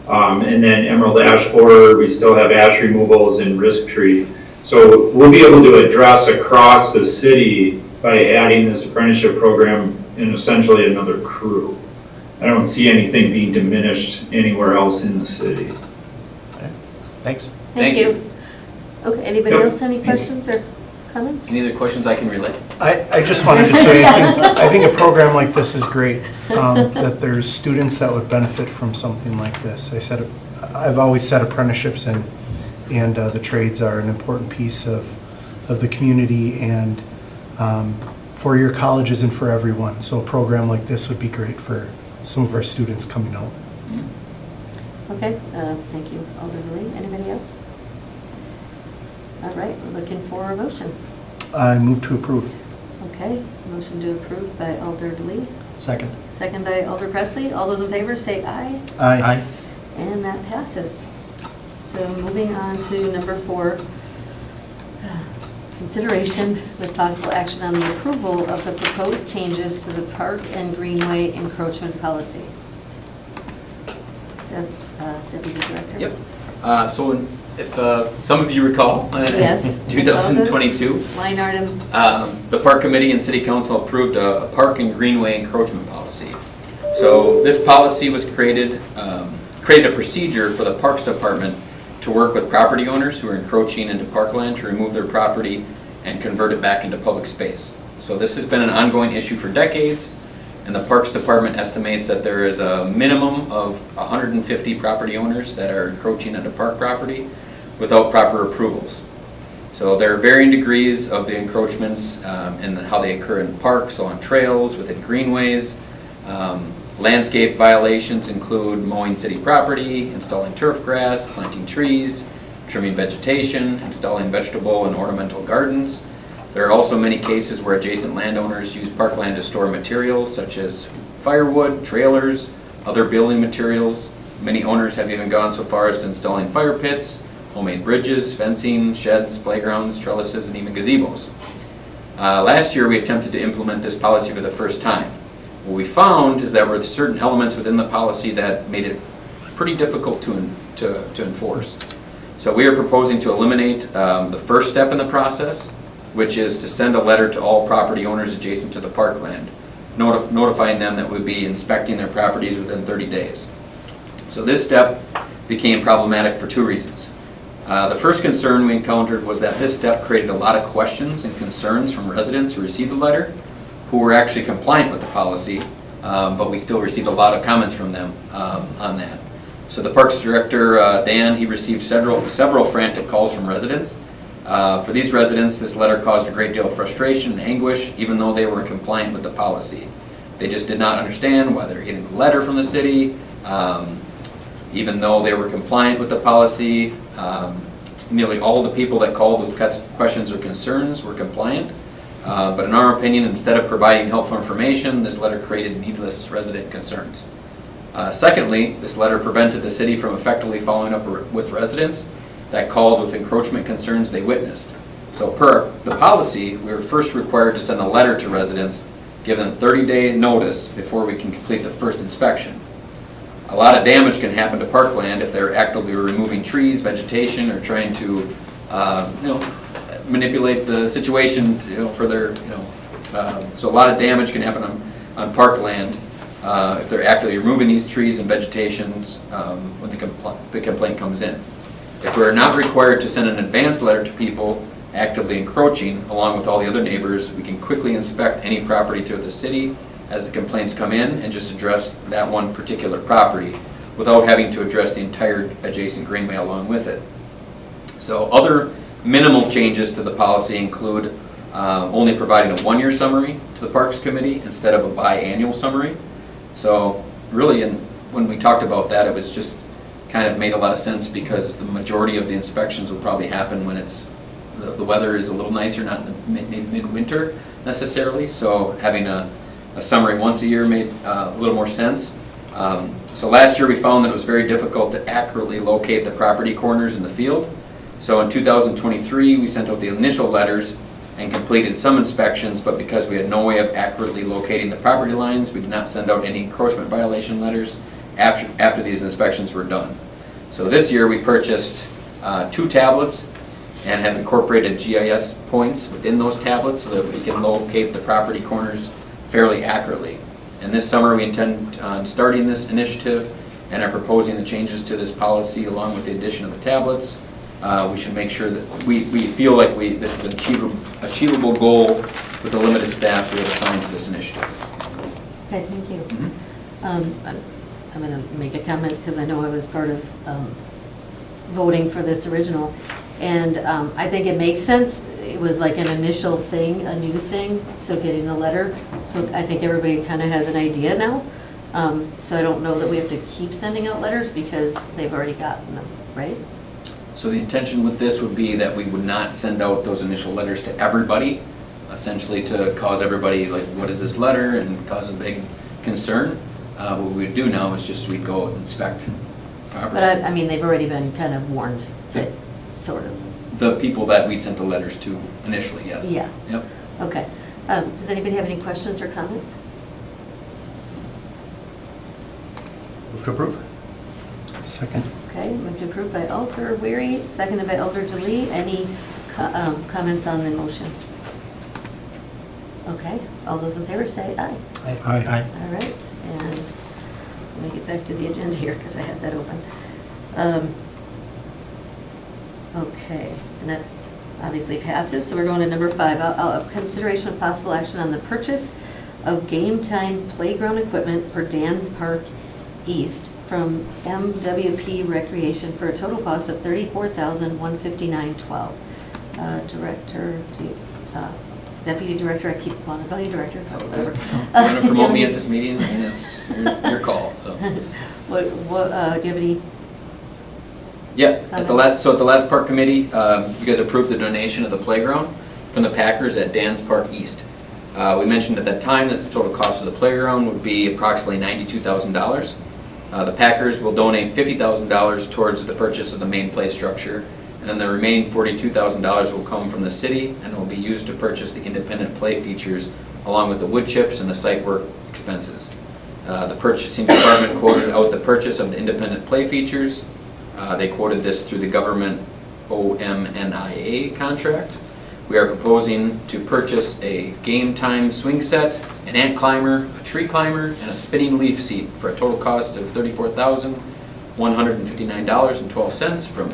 Speaker 7: And then emerald ash borer, we still have ash removals and risk tree. So we'll be able to address across the city by adding this apprenticeship program in essentially another crew. I don't see anything being diminished anywhere else in the city.
Speaker 1: Okay. Thanks.
Speaker 2: Thank you.
Speaker 3: Okay, anybody
Speaker 7: Yep.
Speaker 3: else have any questions or comments?
Speaker 2: Any other questions I can relay?
Speaker 4: I just wanted to say, I think a program like this is great, that there's students that would benefit from something like this. I've always said apprenticeships and the trades are an important piece of the community and for your colleges and for everyone. So a program like this would be great for some of our students coming out.
Speaker 3: Okay, thank you, Alder Lee. Anybody else? All right, we're looking for a motion.
Speaker 4: I move to approve.
Speaker 3: Okay, motion to approve by Alder Lee,
Speaker 6: Second.
Speaker 3: second by Alder Presley. All those in favor say aye,
Speaker 4: Aye.
Speaker 3: and that passes. So moving on to number 4, consideration with possible action on the approval of the proposed changes to the Park and Greenway encroachment policy. Deputy Director?
Speaker 2: Yep. So if some of you recall,
Speaker 3: Yes.
Speaker 2: 2022,
Speaker 3: Line item,
Speaker 2: the Park Committee and City Council approved a Park and Greenway encroachment policy. So this policy was created a procedure for the Parks Department to work with property owners who are encroaching into parkland to remove their property and convert it back into public space. So this has been an ongoing issue for decades, and the Parks Department estimates that there is a minimum of 150 property owners that are encroaching into park property without proper approvals. So there are varying degrees of the encroachments and how they occur in parks, so on trails, within greenways. Landscape violations include mowing city property, installing turf grass, planting trees, trimming vegetation, installing vegetable and ornamental gardens. There are also many cases where adjacent landowners use parkland to store materials such as firewood, trailers, other building materials. Many owners have even gone so far as to installing fire pits, homemade bridges, fencing, sheds, playgrounds, trellises, and even gazebos. Last year, we attempted to implement this policy for the first time. What we found is that there were certain elements within the policy that made it pretty difficult to enforce. So we are proposing to eliminate the first step in the process, which is to send a letter to all property owners adjacent to the parkland, notifying them that we'll be inspecting their properties within 30 days. So this step became problematic for two reasons. The first concern we encountered was that this step created a lot of questions and concerns from residents who received the letter, who were actually compliant with the policy, but we still received a lot of comments from them on that. So the Parks Director, Dan, he received several frantic calls from residents. For these residents, this letter caused a great deal of frustration and anguish, even though they were compliant with the policy. They just did not understand why they were getting a letter from the city, even though they were compliant with the policy. Nearly all of the people that called with questions or concerns were compliant. But in our opinion, instead of providing helpful information, this letter created needless resident concerns. Secondly, this letter prevented the city from effectively following up with residents that called with encroachment concerns they witnessed. So per the policy, we were first required to send a letter to residents, give them 30-day notice before we can complete the first inspection. A lot of damage can happen to parkland if they're actively removing trees, vegetation, or trying to, manipulate the situation, for their, so a lot of damage can happen on parkland if they're actively removing these trees and vegetations when the complaint comes in. If we're not required to send an advance letter to people actively encroaching, along with all the other neighbors, we can quickly inspect any property throughout the city as the complaints come in and just address that one particular property without having to address the entire adjacent greenway along with it. So other minimal changes to the policy include only providing a one-year summary to the Parks Committee instead of a biannual summary. So really, when we talked about that, it was just kind of made a lot of sense because the majority of the inspections will probably happen when the weather is a little nicer, not in the midwinter necessarily. So having a summary once a year made a little more sense. So last year we found that it was very difficult to accurately locate the property corners in the field. So in 2023 we sent out the initial letters and completed some inspections, but because we had no way of accurately locating the property lines, we did not send out any encroachment violation letters after these inspections were done. So this year we purchased 2 tablets and have incorporated GIS points within those tablets so that we can locate the property corners fairly accurately. And this summer we intend on starting this initiative and are proposing the changes to this policy along with the addition of the tablets. We should make sure that we feel like this is an achievable goal with the limited staff we have assigned to this initiative.
Speaker 3: Okay, thank you.
Speaker 2: Mm-hmm.
Speaker 3: I'm going to make a comment because I know I was part of voting for this original. And I think it makes sense. It was like an initial thing, a new thing, so getting the letter. So I think everybody kind of has an idea now. So I don't know that we have to keep sending out letters because they've already gotten them, right?
Speaker 2: So the intention with this would be that we would not send out those initial letters to everybody, essentially to cause everybody like, what is this letter, and cause a big concern. What we would do now is just we'd go inspect properties.
Speaker 3: But I mean, they've already been kind of warned, to, sort of.
Speaker 2: The people that we sent the letters to initially, yes.
Speaker 3: Yeah.
Speaker 2: Yep.
Speaker 3: Okay. Does anybody have any questions or comments?
Speaker 1: Move to approve.
Speaker 4: Second.
Speaker 3: Okay, moved to approve by Alder Weary, seconded by Alder Delee. Any comments on the motion? Okay, all those in favor say aye.
Speaker 4: Aye.
Speaker 3: All right, and let me get back to the agenda here because I had that open. Okay, and that obviously passes, so we're going to number 5. Consideration with possible action on the purchase of game time playground equipment for Dan's Park East from MWP Recreation for a total cost of $34,159.12. Director, Deputy Director, I keep calling you Director, whatever.
Speaker 2: You want to promote me at this meeting, and it's your call, so.
Speaker 3: What, do you have any?
Speaker 2: Yeah, at the so at the last park committee, you guys approved the donation of the playground from the Packers at Dan's Park East. We mentioned at that time that the total cost of the playground would be approximately $92,000. The Packers will donate $50,000 towards the purchase of the main play structure, and then the remaining $42,000 will come from the city and will be used to purchase the independent play features along with the wood chips and the site work expenses. The purchasing department quoted out the purchase of the independent play features. They quoted this through the government OMNIA contract. We are proposing to purchase a game time swing set, an ant climber, a tree climber, and a spinning leaf seat for a total cost of $34,159.12 from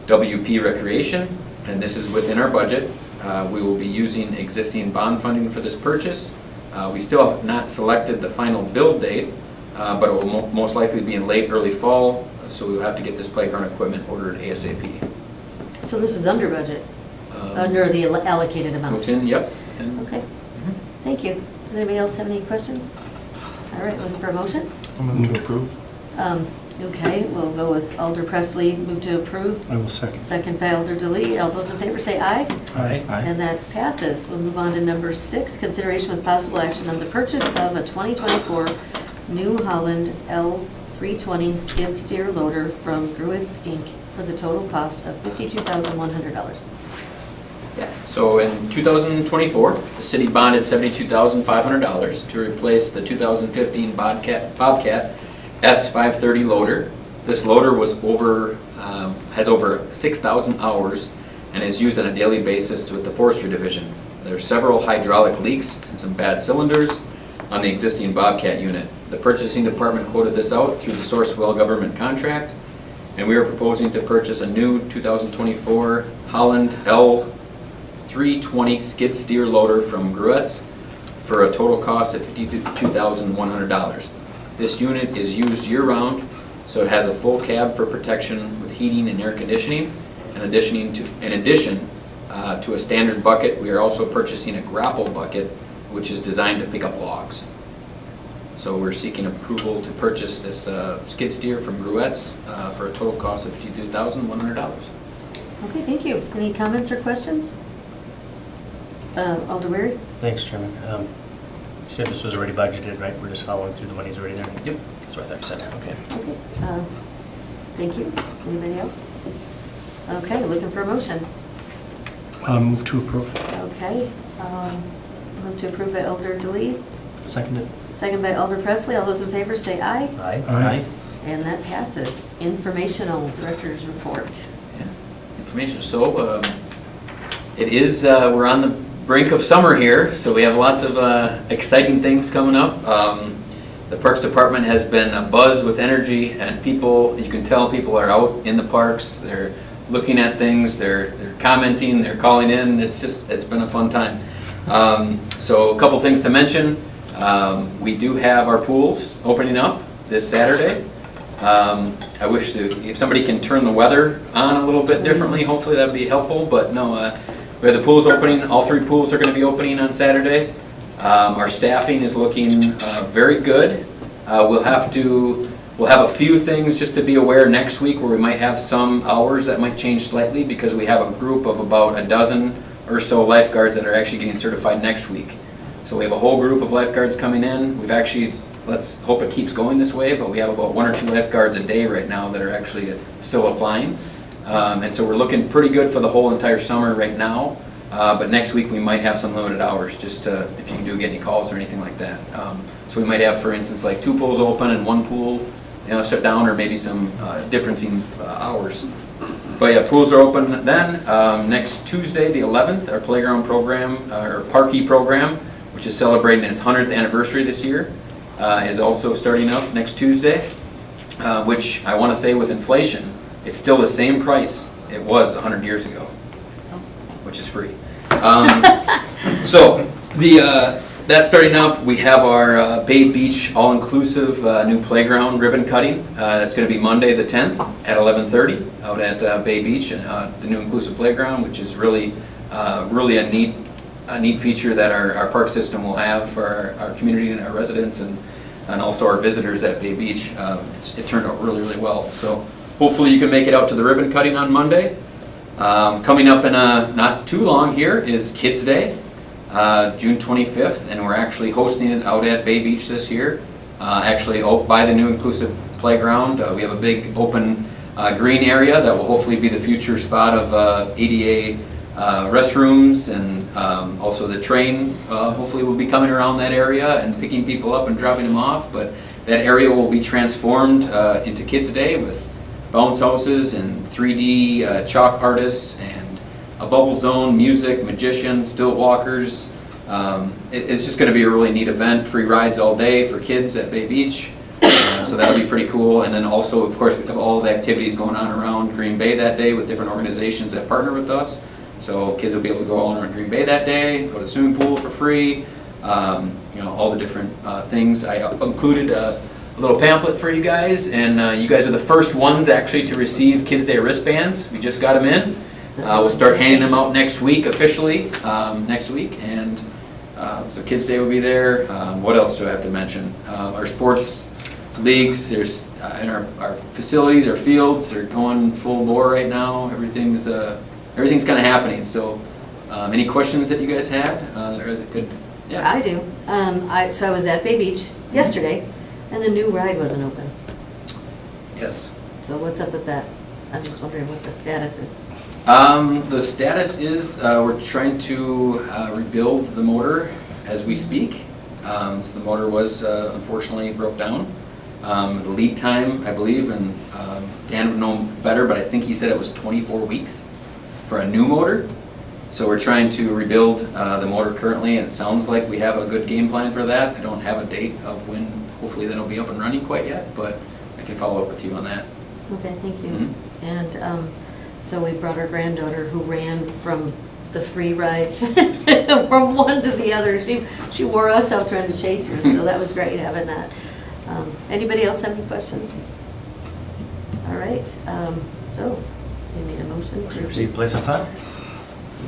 Speaker 2: MWP Recreation, and this is within our budget. We will be using existing bond funding for this purchase. We still have not selected the final build date, but it will most likely be in late, early fall, so we will have to get this playground equipment ordered ASAP.
Speaker 3: So this is under budget, under the allocated amount?
Speaker 2: Within, yep. Within.
Speaker 3: Okay, thank you. Does anybody else have any questions? All right, looking for a motion?
Speaker 6: I'll move to approve.
Speaker 3: Okay, we'll go with Alder Presley, move to approve.
Speaker 4: I will second.
Speaker 3: Second by Alder DeLee. All those in favor say aye.
Speaker 4: Aye.
Speaker 3: And that passes. We'll move on to number 6, consideration with possible action on the purchase of a 2024 New Holland L320 skid steer loader from Gruitz Inc. for the total cost of $52,100.
Speaker 2: Yeah, so in 2024, the city bonded $72,500 to replace the 2015 Bobcat S530 loader. This loader has over 6,000 hours and is used on a daily basis with the forestry division. There are several hydraulic leaks and some bad cylinders on the existing Bobcat unit. The purchasing department quoted this out through the Sourcewell government contract, and we are proposing to purchase a new 2024 Holland L320 skid steer loader from Gruitz for a total cost of $52,100. This unit is used year-round, so it has a full cab for protection with heating and air conditioning. In addition to a standard bucket, we are also purchasing a grapple bucket, which is designed to pick up logs. So we're seeking approval to purchase this skid steer from Gruitz for a total cost of $52,100.
Speaker 3: Okay, thank you. Any comments or questions? Alder Weary?
Speaker 1: Thanks, Chairman. You said this was already budgeted, right? We're just following through, the money's already there?
Speaker 2: Yep.
Speaker 1: That's what I thought you said, okay.
Speaker 3: Okay, thank you. Anybody else? Okay, looking for a motion.
Speaker 4: Move to approve.
Speaker 3: Okay, move to approve by Alder DeLee,
Speaker 6: Seconded.
Speaker 3: second by Alder Presley. All those in favor say aye.
Speaker 1: Aye.
Speaker 4: Aye.
Speaker 3: And that passes. Informational Director's Report.
Speaker 2: Yeah, information. So it is, we're on the brink of summer here, so we have lots of exciting things coming up. The Parks Department has been abuzz with energy, and people, you can tell people are out in the parks. They're looking at things, they're commenting, they're calling in. It's been a fun time. So a couple things to mention. We do have our pools opening up this Saturday. I wish if somebody can turn the weather on a little bit differently, hopefully that'd be helpful, but no, we have the pools opening. All 3 pools are going to be opening on Saturday. Our staffing is looking very good. We'll have a few things just to be aware next week where we might have some hours that might change slightly because we have a group of about a dozen or so lifeguards that are actually getting certified next week. So we have a whole group of lifeguards coming in. We've actually, let's hope it keeps going this way, but we have about 1 or 2 lifeguards a day right now that are actually still applying. And so we're looking pretty good for the whole entire summer right now. But next week we might have some limited hours just to, if you do get any calls or anything like that. So we might have, for instance, like 2 pools open and 1 pool, shut down, or maybe some differencing hours. But yeah, pools are open then. Next Tuesday, the 11th, our playground program, our Parkey program, which is celebrating its 100th anniversary this year, is also starting up next Tuesday, which I want to say with inflation, it's still the same price It was 100 years ago, which is free. So, that's starting up. We have our Bay Beach all-inclusive new playground ribbon cutting. That's going to be Monday the 10th at 11:30 out at Bay Beach, and the new inclusive playground, which is really a neat feature that our park system will have for our community and our residents and also our visitors at Bay Beach. It turned out really, really well. So hopefully you can make it out to the ribbon cutting on Monday. Coming up in not too long here is Kids Day, June 25th, and we're actually hosting it out at Bay Beach this year, actually out by the new inclusive playground. We have a big open green area that will hopefully be the future spot of ADA restrooms, and also the train hopefully will be coming around that area and picking people up and dropping them off. But that area will be transformed into Kids Day with bounce houses and 3D chalk artists and a bubble zone, music, magicians, stilt walkers. It's just going to be a really neat event. Free rides all day for kids at Bay Beach. So that'll be pretty cool. And then also, of course, we have all the activities going on around Green Bay that day with different organizations that partner with us. So kids will be able to go all around Green Bay that day, go to the swimming pool for free, all the different things. I included a little pamphlet for you guys, and you guys are the first ones actually to receive Kids Day wristbands. We just got them in. We'll start handing them out next week officially, next week. And so Kids Day will be there. What else do I have to mention? Our sports leagues, there's in our facilities, our fields, they're going full bore right now. Everything's kind of happening. So, any questions that you guys had? Yeah.
Speaker 3: I do. So I was at Bay Beach yesterday, and the new ride wasn't open.
Speaker 2: Yes.
Speaker 3: So what's up with that? I'm just wondering what the status is.
Speaker 2: The status is we're trying to rebuild the motor as we speak. So the motor was unfortunately broke down. The lead time, I believe, and Dan would know better, but I think he said it was 24 weeks for a new motor. So we're trying to rebuild the motor currently, and it sounds like we have a good game plan for that. I don't have a date of when hopefully that'll be up and running quite yet, but I can follow up with you on that.
Speaker 3: Okay, thank you.
Speaker 2: Mhm.
Speaker 3: And so we brought our granddaughter who ran from the free rides from one to the other. She wore us out trying to chase her, so that was great having that. Anybody else have any questions? All right, so we need a motion.
Speaker 1: Proceed, place on file.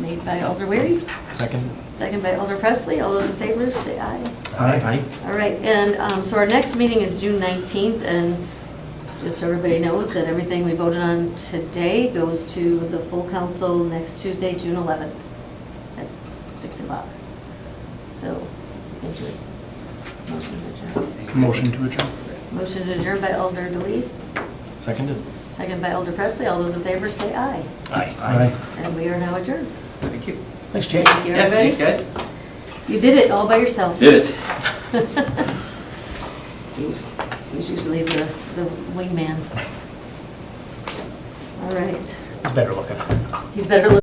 Speaker 3: Made by Alder Weary,
Speaker 6: Second?
Speaker 3: second by Alder Presley. All those in favor, say aye.
Speaker 6: Aye.
Speaker 3: All right, and so our next meeting is June 19th, and just so everybody knows that everything we voted on today goes to the full council next Tuesday, June 11th at 6 o'clock. So, we can do it. Motion to adjourn.
Speaker 4: Motion to adjourn.
Speaker 3: Motion to adjourn by Alder DeLee,
Speaker 6: Seconded?
Speaker 3: second by Alder Presley. All those in favor say aye.
Speaker 1: Aye.
Speaker 4: Aye.
Speaker 3: And we are now adjourned.
Speaker 2: Thank you.
Speaker 1: Thanks, Jake.
Speaker 3: Thank you,
Speaker 2: Yeah,
Speaker 3: everybody.
Speaker 2: thanks, guys.
Speaker 3: You did it all by yourself.
Speaker 2: Did it.
Speaker 3: He's usually the wingman. All right.
Speaker 1: It's better looking.
Speaker 3: He's better looking.